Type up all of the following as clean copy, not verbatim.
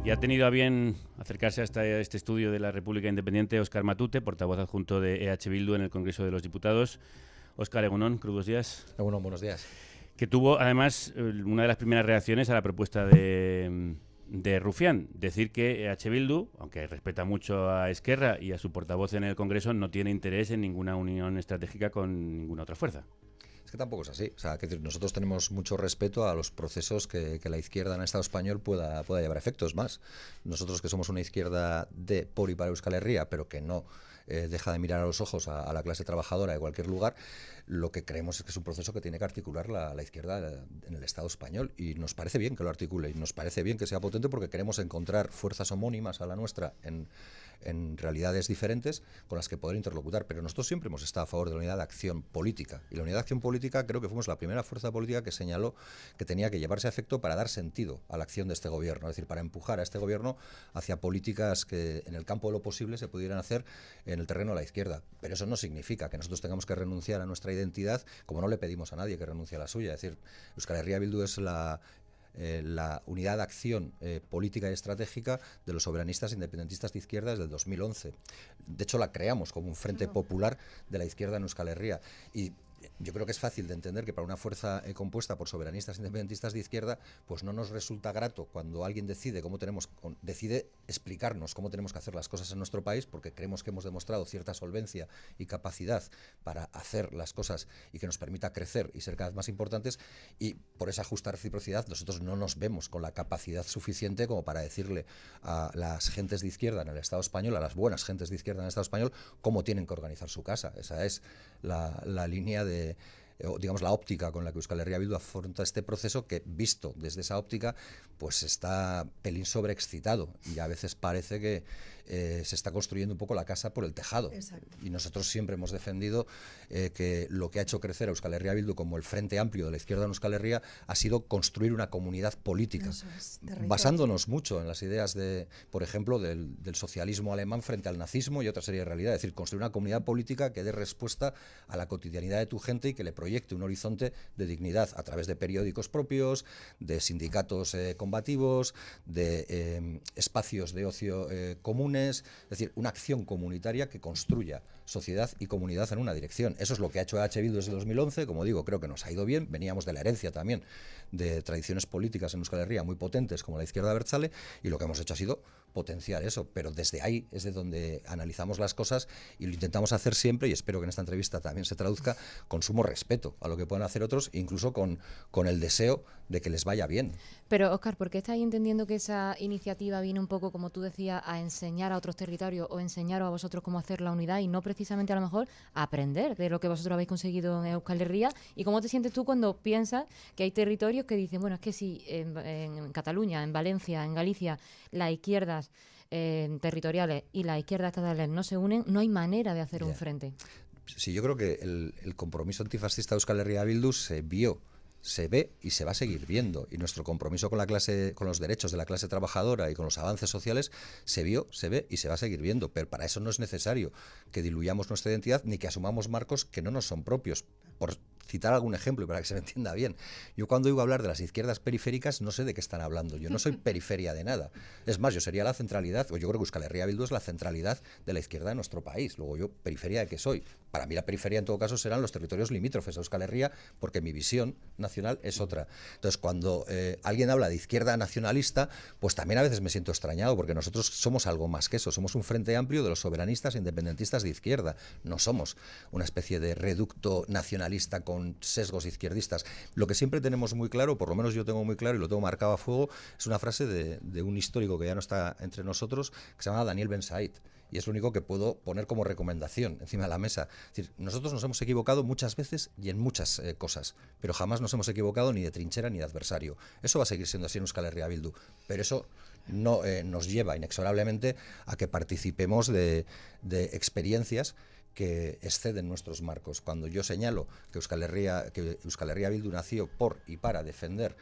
Y ha tenido a bien acercarse hasta este estudio de la República Independiente Óscar Matute, portavoz adjunto de EH Bildu en el Congreso de los Diputados. Óscar, egunon, crudos días. Egunon, buenos días. Que tuvo, además, una de las primeras reacciones a la propuesta de Rufián, decir que EH Bildu, aunque respeta mucho a Esquerra y a su portavoz en el Congreso, no tiene interés en ninguna unión estratégica con ninguna otra fuerza. Es que tampoco es así. O sea, que nosotros tenemos mucho respeto a los procesos que la izquierda en el Estado español pueda llevar a efecto. Es más, nosotros que somos una izquierda de por y para Euskal Herria, pero que no deja de mirar a los ojos a la clase trabajadora de cualquier lugar, lo que creemos es que es un proceso que tiene que articular la izquierda en el Estado español. Y nos parece bien que lo articule y nos parece bien que sea potente porque queremos encontrar fuerzas homónimas a la nuestra en realidades diferentes con las que poder interlocutar, pero nosotros siempre hemos estado a favor de la unidad de acción política, y la unidad de acción política creo que fuimos la primera fuerza política que señaló que tenía que llevarse a efecto para dar sentido a la acción de este gobierno, es decir, para empujar a este gobierno hacia políticas que en el campo de lo posible se pudieran hacer en el terreno de la izquierda, pero eso no significa que nosotros tengamos que renunciar a nuestra identidad, como no le pedimos a nadie que renuncie a la suya. Es decir, Euskal Herria Bildu es la unidad de acción política y estratégica de los soberanistas independentistas de izquierda desde el 2011. De hecho, la creamos como un frente popular de la izquierda en Euskal Herria. Y yo creo que es fácil de entender que para una fuerza compuesta por soberanistas independentistas de izquierda, pues no nos resulta grato cuando alguien decide explicarnos cómo tenemos que hacer las cosas en nuestro país, porque creemos que hemos demostrado cierta solvencia y capacidad para hacer las cosas y que nos permita crecer y ser cada vez más importantes, y por esa justa reciprocidad nosotros no nos vemos con la capacidad suficiente como para decirle a las gentes de izquierda en el Estado español, a las buenas gentes de izquierda en el Estado español, cómo tienen que organizar su casa. Esa es la línea digamos la óptica con la que Euskal Herria Bildu afronta este proceso, que visto desde esa óptica pues está pelín sobreexcitado y a veces parece que se está construyendo un poco la casa por el tejado. Exacto. Y nosotros siempre hemos defendido que lo que ha hecho crecer a Euskal Herria Bildu como el frente amplio de la izquierda en Euskal Herria ha sido construir una comunidad política, basándonos mucho en las ideas por ejemplo, del socialismo alemán frente al nazismo y otra serie de realidades. Es decir, construir una comunidad política que dé respuesta a la cotidianidad de tu gente y que le proyecte un horizonte de dignidad a través de periódicos propios, de sindicatos combativos, de espacios de ocio comunes, es decir, una acción comunitaria que construya sociedad y comunidad en una dirección. Eso es lo que ha hecho EH Bildu desde 2011, como digo, creo que nos ha ido bien, veníamos de la herencia también de tradiciones políticas en Euskal Herria muy potentes como la izquierda abertzale, y lo que hemos hecho ha sido potenciar eso, pero desde ahí es de donde analizamos las cosas y lo intentamos hacer siempre, y espero que en esta entrevista también se traduzca, con sumo respeto a lo que pueden hacer otros, incluso con el deseo de que les vaya bien. Pero, Óscar, ¿por qué estáis entendiendo que esa iniciativa viene un poco, como tú decías, a enseñar a otros territorios o enseñaros a vosotros cómo hacer la unidad y no precisamente a lo mejor a aprender de lo que vosotros habéis conseguido en Euskal Herria? ¿Y cómo te sientes tú cuando piensas que hay territorios que dicen, bueno, es que si en Cataluña, en Valencia, en Galicia, las izquierdas territoriales y las izquierdas estatales no se unen, no hay manera de hacer un frente? Sí, yo creo que el compromiso antifascista de Euskal Herria Bildu se ve y se va a seguir viendo, y nuestro compromiso con la clase, con los derechos de la clase trabajadora y con los avances sociales se vio, se ve y se va a seguir viendo, pero para eso no es necesario que diluyamos nuestra identidad ni que asumamos marcos que no nos son propios. Por citar algún ejemplo y para que se me entienda bien, yo cuando oigo hablar de las izquierdas periféricas no sé de qué están hablando. Yo no soy periferia de nada. Es más, yo sería la centralidad, o yo creo que Euskal Herria Bildu es la centralidad de la izquierda de nuestro país. Luego yo, periferia de qué soy. Para mí la periferia en todo caso serán los territorios limítrofes a Euskal Herria, porque mi visión nacional es otra. Entonces, cuando alguien habla de izquierda nacionalista, pues también a veces me siento extrañado, porque nosotros somos algo más que eso. Somos un frente amplio de los soberanistas independentistas de izquierda. No somos una especie de reducto nacionalista con sesgos izquierdistas. Lo que siempre tenemos muy claro, por lo menos yo tengo muy claro y lo tengo marcado a fuego, es una frase de un histórico que ya no está entre nosotros, que se llama Daniel Ben Said, y es lo único que puedo poner como recomendación encima de la mesa. Es decir, nosotros nos hemos equivocado muchas veces y en muchas cosas, pero jamás nos hemos equivocado ni de trinchera ni de adversario. Eso va a seguir siendo así en Euskal Herria Bildu, pero eso no nos lleva inexorablemente a que participemos de experiencias que exceden nuestros marcos. Cuando yo señalo que Euskal Herria Bildu nació por y para defender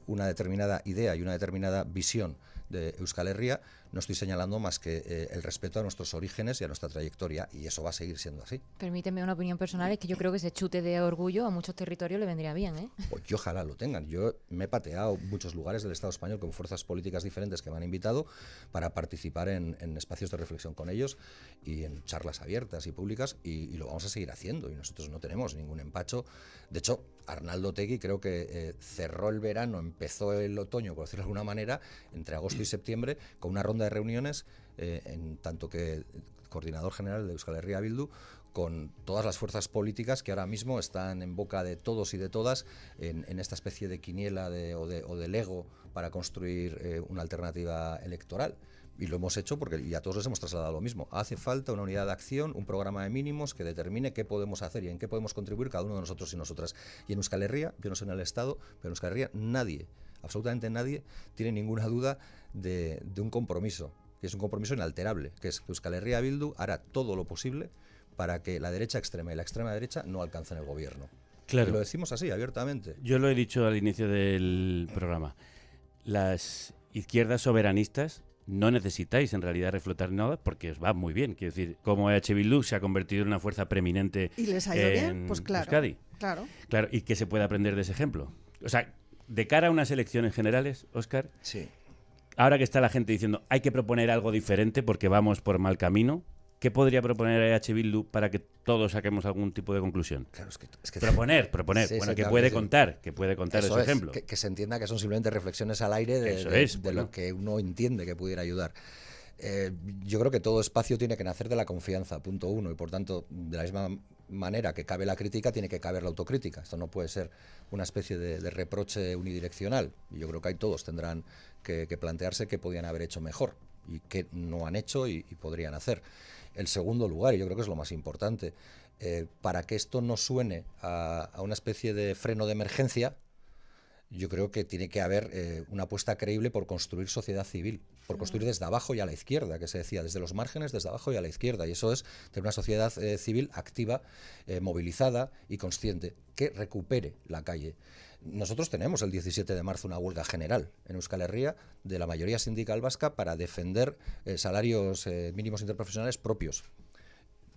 una determinada idea y una determinada visión de Euskal Herria, no estoy señalando más que el respeto a nuestros orígenes y a nuestra trayectoria, y eso va a seguir siendo así. Permíteme una opinión personal, es que yo creo que ese chute de orgullo a muchos territorios le vendría bien, ¿eh? Pues yo ojalá lo tengan. Yo me he pateado muchos lugares del Estado español con fuerzas políticas diferentes que me han invitado para participar en espacios de reflexión con ellos y en charlas abiertas y públicas, y lo vamos a seguir haciendo, y nosotros no tenemos ningún empacho. De hecho, Arnaldo Otegi creo que cerró el verano, empezó el otoño, por decirlo de alguna manera, entre agosto y septiembre, con una ronda de reuniones, en tanto que coordinador general de Euskal Herria Bildu, con todas las fuerzas políticas que ahora mismo están en boca de todos y de todas en esta especie de quiniela o de Lego para construir una alternativa electoral. Y lo hemos hecho porque y a todos les hemos trasladado lo mismo. Hace falta una unidad de acción, un programa de mínimos que determine qué podemos hacer y en qué podemos contribuir cada uno de nosotros y nosotras. Y en Euskal Herria, yo no sé en el Estado, pero en Euskal Herria nadie, absolutamente nadie, tiene ninguna duda de un compromiso, que es un compromiso inalterable, que es que Euskal Herria Bildu hará todo lo posible para que la derecha extrema y la extrema derecha no alcancen el gobierno. Claro. Y lo decimos así, abiertamente. Yo lo he dicho al inicio del programa. Las izquierdas soberanistas no necesitáis en realidad reflotar nada porque os va muy bien. Quiero decir, como EH Bildu se ha convertido en una fuerza preeminente ¿Y les ha ido bien? en Pues claro, Euskadi. claro. Claro, y que se puede aprender de ese ejemplo. O sea, de cara a unas elecciones generales, Óscar, Sí. ahora que está la gente diciendo hay que proponer algo diferente porque vamos por mal camino, ¿qué podría proponer EH Bildu para que todos saquemos algún tipo de conclusión? Claro, es que Proponer. Sí, Bueno, sí, que claro puede sí. contar, ese es, ejemplo. que se entienda que son simplemente reflexiones al aire de Bueno. lo que uno entiende que pudiera ayudar. Yo creo que todo espacio tiene que nacer de la confianza, punto uno, y por tanto, de la misma manera que cabe la crítica, tiene que caber la autocrítica. Esto no puede ser una especie de reproche unidireccional. Y yo creo que ahí todos tendrán que plantearse qué podían haber hecho mejor y qué no han hecho y podrían hacer. El segundo lugar, y yo creo que es lo más importante, para que esto no suene a una especie de freno de emergencia, yo creo que tiene que haber una apuesta creíble por construir sociedad civil, por construir desde abajo y a la izquierda, que se decía, desde los márgenes, desde abajo y a la izquierda. Y eso es tener una sociedad civil activa, movilizada y consciente, que recupere la calle. Nosotros tenemos el 17 de marzo una huelga general en Euskal Herria de la mayoría sindical vasca para defender salarios mínimos interprofesionales propios.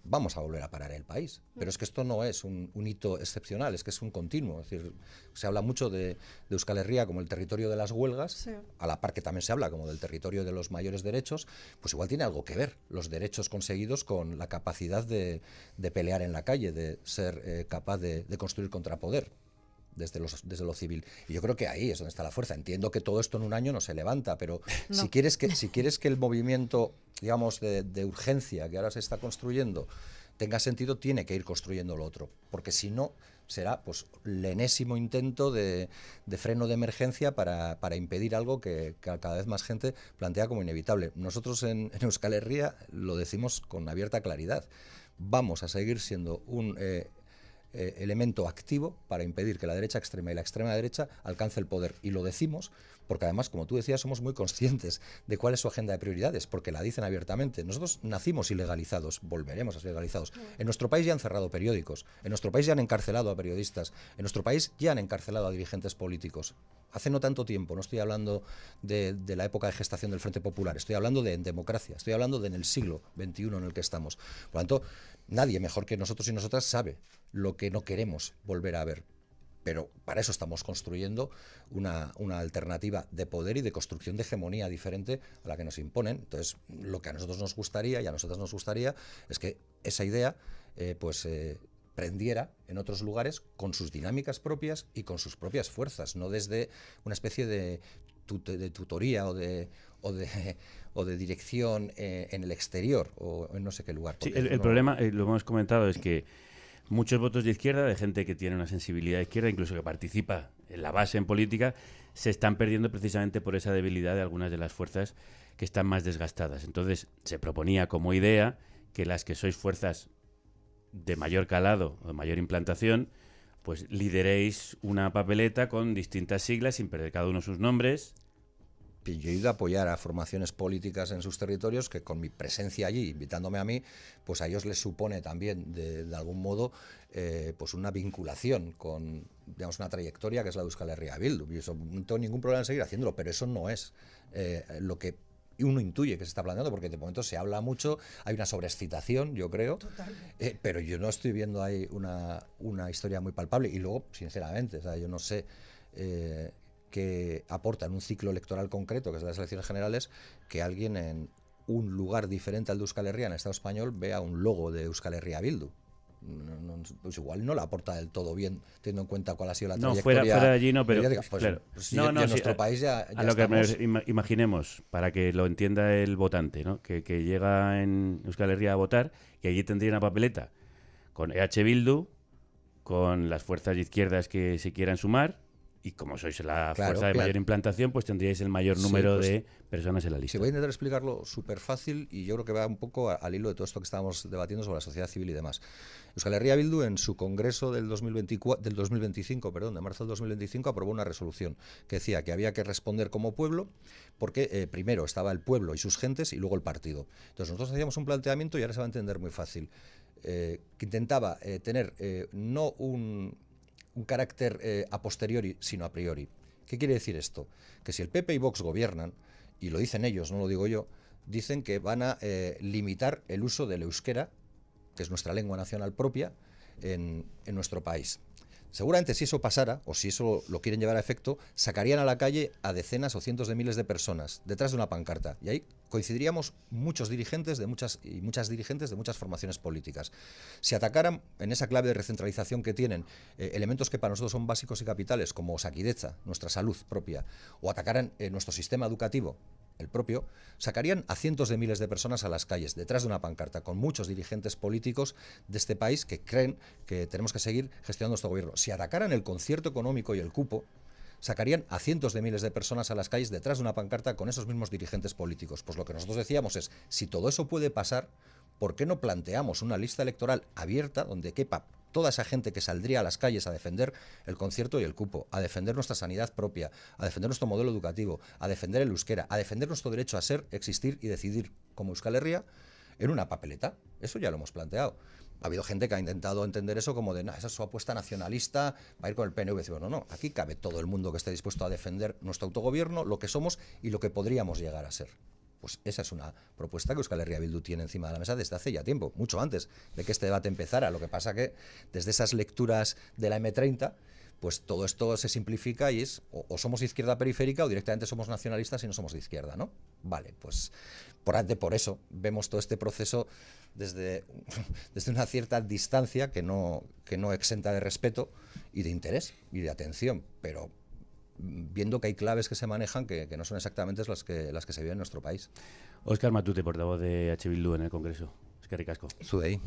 Vamos a volver a parar el país. Pero es que esto no es un hito excepcional, es que es un continuo. Es decir, se habla mucho de Euskal Herria como el territorio de las huelgas, Sí. a la par que también se habla como del territorio de los mayores derechos, pues igual tiene algo que ver los derechos conseguidos con la capacidad de pelear en la calle, de ser capaz de construir contrapoder desde lo civil. Y yo creo que ahí es donde está la fuerza. Entiendo que todo esto en un año no se levanta, pero No. si quieres que el movimiento, digamos, de urgencia que ahora se está construyendo tenga sentido, tiene que ir construyendo lo otro, porque si no será pues el enésimo intento de freno de emergencia para impedir algo que cada vez más gente plantea como inevitable. Nosotros en Euskal Herria lo decimos con abierta claridad. Vamos a seguir siendo un elemento activo para impedir que la derecha extrema y la extrema derecha alcance el poder. Y lo decimos porque además, como tú decías, somos muy conscientes de cuál es su agenda de prioridades, porque la dicen abiertamente. Nosotros nacimos ilegalizados, volveremos a ser legalizados. En nuestro país ya han cerrado periódicos, en nuestro país ya han encarcelado a periodistas, en nuestro país ya han encarcelado a dirigentes políticos. Hace no tanto tiempo, no estoy hablando de la época de gestación del Frente Popular, estoy hablando de democracia, estoy hablando de en el siglo XXI en el que estamos. Por lo tanto, nadie mejor que nosotros y nosotras sabe lo que no queremos volver a ver. Pero para eso estamos construyendo una alternativa de poder y de construcción de hegemonía diferente a la que nos imponen. Entonces, lo que a nosotros nos gustaría y a nosotras nos gustaría es que esa idea prendiera en otros lugares con sus dinámicas propias y con sus propias fuerzas, no desde una especie de tutoría o de dirección en el exterior o en no sé qué lugar. Sí, el problema, lo hemos comentado, es que muchos votos de izquierda, de gente que tiene una sensibilidad de izquierda, incluso que participa en la base en política, se están perdiendo precisamente por esa debilidad de algunas de las fuerzas que están más desgastadas. Entonces, se proponía como idea que las que sois fuerzas de mayor calado o de mayor implantación, pues lideréis una papeleta con distintas siglas sin perder cada uno sus nombres yo he ido a apoyar a formaciones políticas en sus territorios que con mi presencia allí, invitándome a mí, pues a ellos les supone también de algún modo pues una vinculación con, digamos, una trayectoria que es la de Euskal Herria Bildu. Y eso, no tengo ningún problema en seguir haciéndolo, pero eso no es lo que uno intuye que se está planteando, porque de momento se habla mucho, hay una sobreexcitación, yo creo, pero yo no estoy viendo ahí una historia muy palpable. Y luego, sinceramente, o sea, yo no sé que aporta en un ciclo electoral concreto, que es de las elecciones generales, que alguien en un lugar diferente al de Euskal Herria, en el Estado español, vea un logo de Euskal Herria Bildu. Pues igual no la aporta del todo bien, teniendo en cuenta cuál ha sido la trayectoria. Fuera de allí no, pero pues, claro. Pues en nuestro país ya a lo estamos... que imaginemos, para que lo entienda el votante, ¿no? Que llega en Euskal Herria a votar y allí tendría una papeleta con EH Bildu, con las fuerzas de izquierdas que se quieran sumar, y como sois la fuerza de mayor implantación, pues tendríais el mayor número de personas en la lista. Sí, voy a intentar explicarlo súper fácil, y yo creo que va un poco al hilo de todo esto que estábamos debatiendo sobre la sociedad civil y demás. Euskal Herria Bildu, en su congreso del 2025, de marzo del 2025, aprobó una resolución que decía que había que responder como pueblo, porque primero estaba el pueblo y sus gentes, y luego el partido. Entonces nosotros hacíamos un planteamiento, y ahora se va a entender muy fácil, que intentaba tener no un carácter a posteriori, sino a priori. ¿Qué quiere decir esto? Que si el PP y Vox gobiernan, y lo dicen ellos, no lo digo yo, dicen que van a limitar el uso del euskera, que es nuestra lengua nacional propia, en nuestro país. Seguramente si eso pasara, o si eso lo quieren llevar a efecto, sacarían a la calle a decenas o cientos de miles de personas detrás de una pancarta. Y ahí coincidiríamos muchos dirigentes de muchas dirigentes de muchas formaciones políticas. Si atacaran en esa clave de recentralización que tienen elementos que para nosotros son básicos y capitales, como Osakidetza, nuestra salud propia, o atacaran nuestro sistema educativo, el propio, sacarían a cientos de miles de personas a las calles, detrás de una pancarta, con muchos dirigentes políticos de este país que creen que tenemos que seguir gestionando nuestro gobierno. Si atacaran el concierto económico y el cupo, sacarían a cientos de miles de personas a las calles detrás de una pancarta con esos mismos dirigentes políticos. Pues lo que nosotros decíamos es, si todo eso puede pasar, ¿por qué no planteamos una lista electoral abierta donde quepa toda esa gente que saldría a las calles a defender el concierto y el cupo, a defender nuestra sanidad propia, a defender nuestro modelo educativo, a defender el euskera, a defender nuestro derecho a ser, existir y decidir como Euskal Herria en una papeleta? Eso ya lo hemos planteado. Ha habido gente que ha intentado entender eso como de, esa es su apuesta nacionalista, va a ir con el PNV. Bueno, no, aquí cabe todo el mundo que esté dispuesto a defender nuestro autogobierno, lo que somos y lo que podríamos llegar a ser. Pues esa es una propuesta que Euskal Herria Bildu tiene encima de la mesa desde hace ya tiempo, mucho antes de que este debate empezara. Lo que pasa que desde esas lecturas de la M30, pues todo esto se simplifica y es o somos izquierda periférica o directamente somos nacionalistas y no somos de izquierda, ¿no? Vale, pues por eso vemos todo este proceso desde una cierta distancia que no exenta de respeto y de interés y de atención, pero viendo que hay claves que se manejan que no son exactamente las que se viven en nuestro país. Óscar Matute, portavoz de EH Bildu en el Congreso. Eskerrik asko. Zudei.